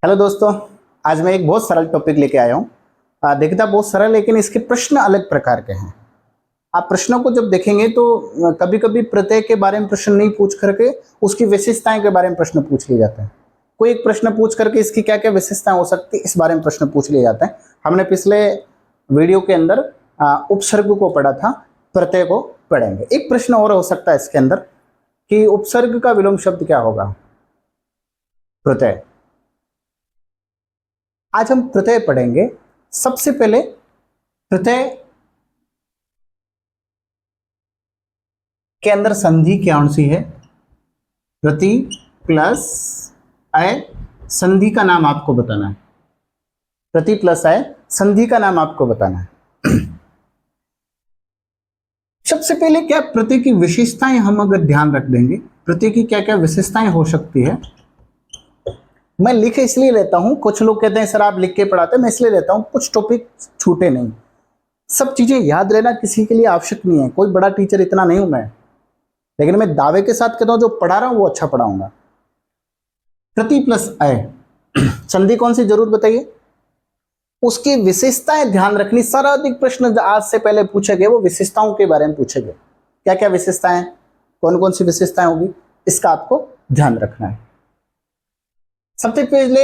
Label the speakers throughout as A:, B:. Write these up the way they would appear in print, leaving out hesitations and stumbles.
A: Hello दोस्तों, आज मैं एक बहुत सरल टॉपिक लेके आया हूँ। दिखता बहुत सरल लेकिन इसके प्रश्न अलग प्रकार के हैं। आप प्रश्नों को जब देखेंगे तो कभी कभी प्रत्यय के बारे में प्रश्न नहीं पूछ करके उसकी विशेषताएं के बारे में प्रश्न पूछ लिए जाते हैं। कोई एक प्रश्न पूछ करके इसकी क्या क्या विशेषताएं हो सकती है इस बारे में प्रश्न पूछ लिए जाते हैं। हमने पिछले वीडियो के अंदर उपसर्ग को पढ़ा था, प्रत्यय को पढ़ेंगे। एक प्रश्न और हो सकता है इसके अंदर कि उपसर्ग का विलोम शब्द क्या होगा? प्रत्यय। आज हम प्रत्यय पढ़ेंगे। सबसे पहले प्रत्यय के अंदर संधि कौन सी है? प्रति प्लस अय, संधि का नाम आपको बताना है। प्रति प्लस अय, संधि का नाम आपको बताना है। सबसे पहले क्या प्रत्यय की विशेषताएं हम अगर ध्यान रख देंगे, प्रत्यय की क्या क्या विशेषताएं हो सकती है। मैं लिख इसलिए लेता हूं, कुछ लोग कहते हैं सर आप लिख के पढ़ाते हैं, मैं इसलिए लेता हूं कुछ टॉपिक छूटे नहीं। सब चीजें याद रहना किसी के लिए आवश्यक नहीं है, कोई बड़ा टीचर इतना नहीं हूं मैं, लेकिन मैं दावे के साथ कहता हूं जो पढ़ा रहा हूं वो अच्छा पढ़ाऊंगा। प्रति प्लस अय, संधि कौन सी जरूर बताइए। उसकी विशेषताएं ध्यान रखनी। सर्वाधिक प्रश्न आज से पहले पूछे गए वो विशेषताओं के बारे में पूछे गए। क्या क्या विशेषताएं, कौन कौन सी विशेषताएं होगी, इसका आपको ध्यान रखना है। सबसे पहले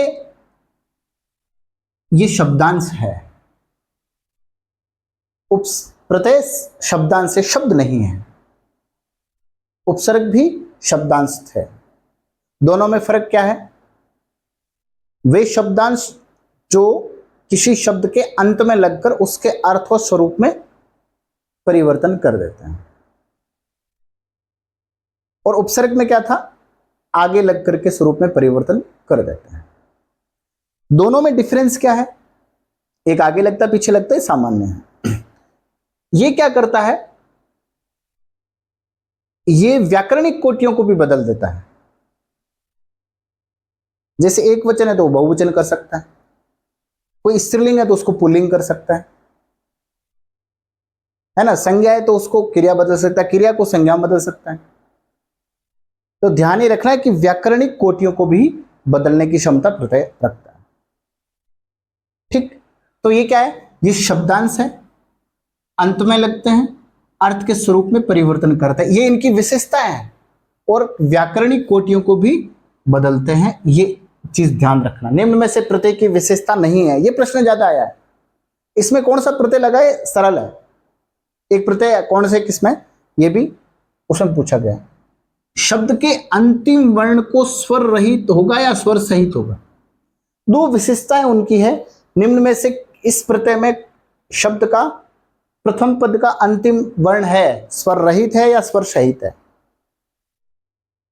A: ये शब्दांश है। प्रत्यय शब्दांश से शब्द नहीं है, उपसर्ग भी शब्दांश है। दोनों में फर्क क्या है? वे शब्दांश जो किसी शब्द के अंत में लगकर उसके अर्थ और स्वरूप में परिवर्तन कर देते हैं, और उपसर्ग में क्या था? आगे लग करके स्वरूप में परिवर्तन कर देते हैं। दोनों में डिफरेंस क्या है? एक आगे लगता पीछे लगता है, सामान्य है। ये क्या करता है? ये व्याकरणिक कोटियों को भी बदल देता है। जैसे एक वचन है तो वो बहुवचन कर सकता है, कोई स्त्रीलिंग है तो उसको पुल्लिंग कर सकता है ना। संज्ञा है तो उसको क्रिया बदल सकता है, क्रिया को संज्ञा बदल सकता है। तो ध्यान ही रखना है कि व्याकरणिक कोटियों को भी बदलने की क्षमता प्रत्यय रखता है। ठीक, तो ये क्या है? ये शब्दांश है, अंत में लगते हैं, अर्थ के स्वरूप में परिवर्तन करते हैं। ये इनकी विशेषताएं हैं और व्याकरणिक कोटियों को भी बदलते हैं। ये चीज ध्यान रखना। निम्न में से प्रत्यय की विशेषता नहीं है, ये प्रश्न ज्यादा आया है। इसमें कौन सा प्रत्यय लगा है? सरल है। एक प्रत्यय कौन से किसमें, ये भी उसमें पूछा गया है। शब्द के अंतिम वर्ण को स्वर रहित होगा या स्वर सहित होगा? दो विशेषताएं उनकी है। निम्न में से इस प्रत्यय में शब्द का प्रथम पद का अंतिम वर्ण है स्वर रहित है या स्वर सहित है?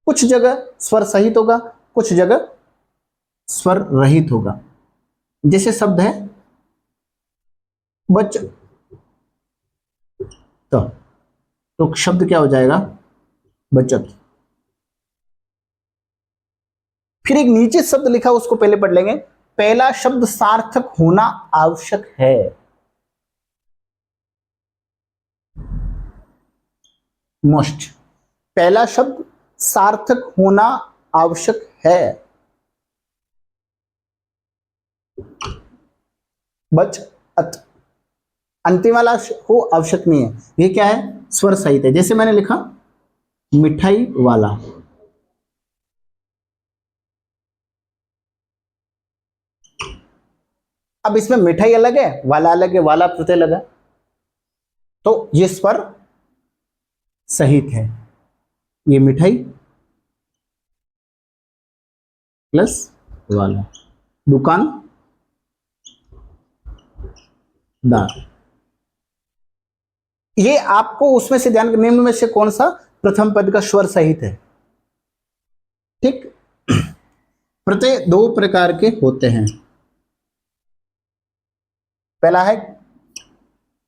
A: कुछ जगह स्वर सहित होगा, कुछ जगह स्वर रहित होगा। जैसे शब्द है बच, तो शब्द क्या हो जाएगा? बचत। फिर एक नीचे शब्द लिखा, उसको पहले पढ़ लेंगे। पहला शब्द सार्थक होना आवश्यक है। मोस्ट, पहला शब्द सार्थक होना आवश्यक है। बच अत, अंतिम वाला हो आवश्यक नहीं है। ये क्या है? स्वर सहित है। जैसे मैंने लिखा मिठाई वाला, अब इसमें मिठाई अलग है, वाला अलग है, वाला प्रत्यय लगा, तो ये स्वर सहित है। ये मिठाई प्लस वाला, दुकान दार। ये आपको उसमें से ध्यान, निम्न में से कौन सा प्रथम पद का स्वर सहित है? ठीक। प्रत्यय दो प्रकार के होते हैं। पहला है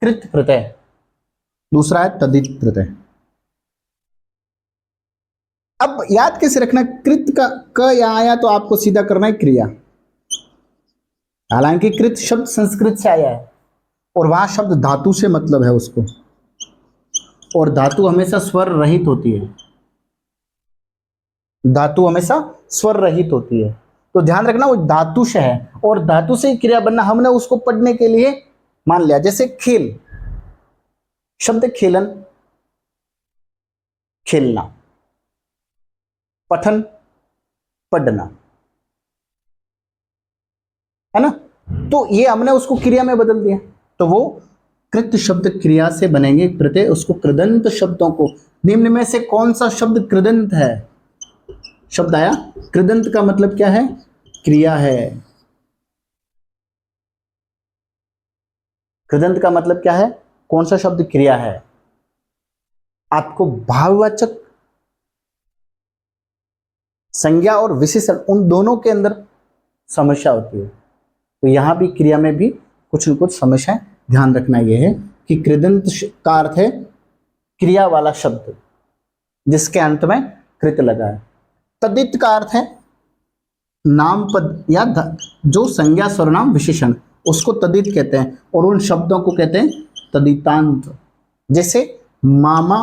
A: कृत प्रत्यय, दूसरा है तदित प्रत्यय। अब याद कैसे रखना? कृत का क यहां आया तो आपको सीधा करना है क्रिया। हालांकि कृत शब्द संस्कृत से आया है और वहां शब्द धातु से मतलब है उसको, और धातु हमेशा स्वर रहित होती है। धातु हमेशा स्वर रहित होती है। तो ध्यान रखना वो धातु से है, और धातु से ही क्रिया बनना, हमने उसको पढ़ने के लिए मान लिया। जैसे खेल, शब्द खेलन, खेलना, पठन, पढ़ना, है ना। तो ये हमने उसको क्रिया में बदल दिया, तो वो कृत शब्द क्रिया से बनेंगे प्रत्यय, उसको कृदंत शब्दों को, निम्न में से कौन सा शब्द कृदंत है? शब्द आया कृदंत का मतलब क्या है? क्रिया है। कृदंत का मतलब क्या है? कौन सा शब्द क्रिया है? आपको भाववाचक, संज्ञा और विशेषण, उन दोनों के अंदर समस्या होती है, तो यहां भी क्रिया में भी कुछ न कुछ समस्या है। ध्यान रखना यह है कि कृदंत का अर्थ है क्रिया वाला शब्द जिसके अंत में कृत लगा है। तद्धित का अर्थ है नाम पद या जो संज्ञा सर्वनाम विशेषण, उसको तद्धित कहते हैं, और उन शब्दों को कहते हैं तद्धितांत। जैसे मामा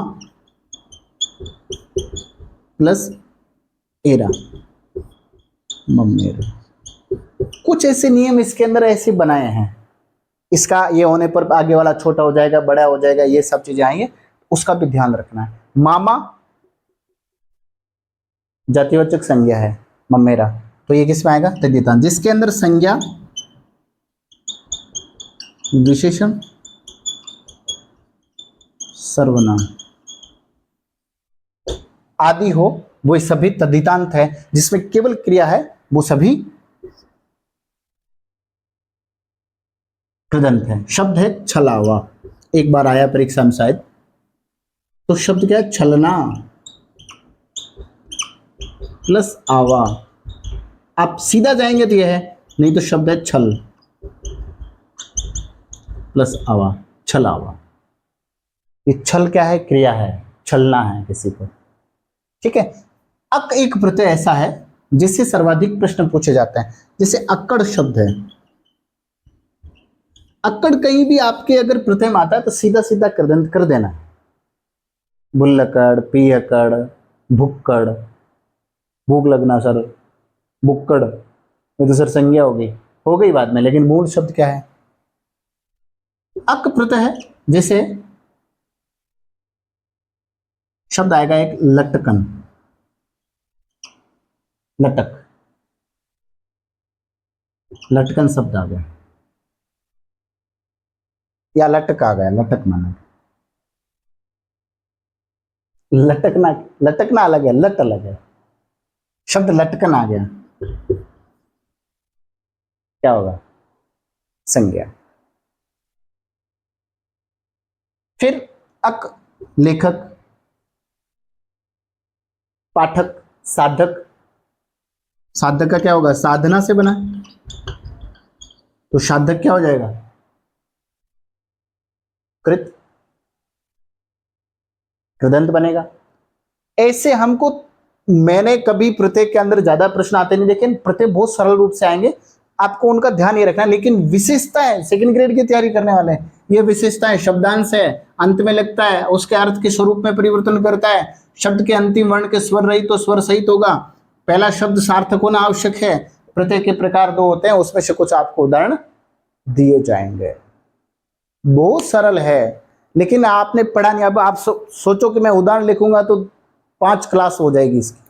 A: प्लस एरा, मम्मेरा, कुछ ऐसे नियम इसके अंदर ऐसे बनाए हैं। इसका ये होने पर आगे वाला छोटा हो जाएगा, बड़ा हो जाएगा, ये सब चीजें आएंगे, उसका भी ध्यान रखना है। मामा जातिवाचक संज्ञा है, मम्मेरा, तो ये किस में आएगा? तद्धितांत, जिसके अंदर संज्ञा विशेषण सर्वनाम आदि हो, वो सभी तद्धितांत है। जिसमें केवल क्रिया है वो सभी कृदंत है। शब्द है छलावा, एक बार आया परीक्षा में शायद, तो शब्द क्या है? छलना प्लस आवा। आप सीधा जाएंगे तो यह है, नहीं तो शब्द है छल प्लस आवा, छलावा। ये छल क्या है? क्रिया है, छलना है किसी को, ठीक है। अक एक प्रत्यय ऐसा है जिससे सर्वाधिक प्रश्न पूछे जाते हैं। जैसे अक्कड़ शब्द है, अक्कड़ कहीं भी आपके अगर प्रत्यय में आता है तो सीधा सीधा कृदंत कर देना। बुल्लकड़, पियकड़, भुक्कड़, भूख लगना सर, बुक्कड़, ये तो सर संज्ञा हो गई बाद में, लेकिन मूल शब्द क्या है? अक प्रत्यय है। जैसे शब्द आएगा एक लटकन, लटक, लटकन शब्द आ गया, या लटक आ गया, लटक माना, लटकना, लटकना अलग है, लट अलग है, शब्द लटकन आ गया, क्या होगा? संज्ञा। फिर अक लेखक, पाठक, साधक, साधक का क्या होगा? साधना से बना, तो साधक क्या हो जाएगा? कृत, कृदंत बनेगा। ऐसे हमको, मैंने कभी प्रत्यय के अंदर ज्यादा प्रश्न आते नहीं, लेकिन प्रत्यय बहुत सरल रूप से आएंगे, आपको उनका ध्यान ये रखना। लेकिन विशेषताएं, सेकंड ग्रेड की तैयारी करने वाले हैं, ये विशेषताएं, शब्दांश है, अंत में लगता है, उसके अर्थ के स्वरूप में परिवर्तन करता है, शब्द के अंतिम वर्ण के स्वर रहित तो स्वर सहित होगा, पहला शब्द सार्थक होना आवश्यक है, प्रत्यय के प्रकार 2 होते हैं, उसमें से कुछ आपको उदाहरण दिए जाएंगे। बहुत सरल है, लेकिन आपने पढ़ा नहीं। अब आप सोचो कि मैं उदाहरण लिखूंगा तो 5 क्लास हो जाएगी इसकी,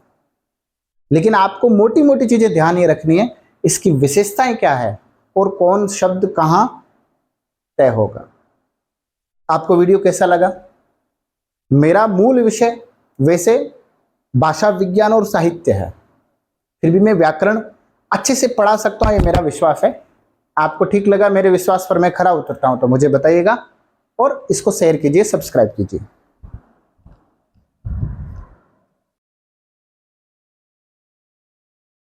A: लेकिन आपको मोटी मोटी चीजें ध्यान ये रखनी है, इसकी विशेषताएं क्या है और कौन शब्द कहां तय होगा। आपको वीडियो कैसा लगा? मेरा मूल विषय वैसे भाषा विज्ञान और साहित्य है, फिर भी मैं व्याकरण अच्छे से पढ़ा सकता हूं, ये मेरा विश्वास है। आपको ठीक लगा, मेरे विश्वास पर मैं खरा उतरता हूं, तो मुझे बताइएगा और इसको शेयर कीजिए, सब्सक्राइब कीजिए।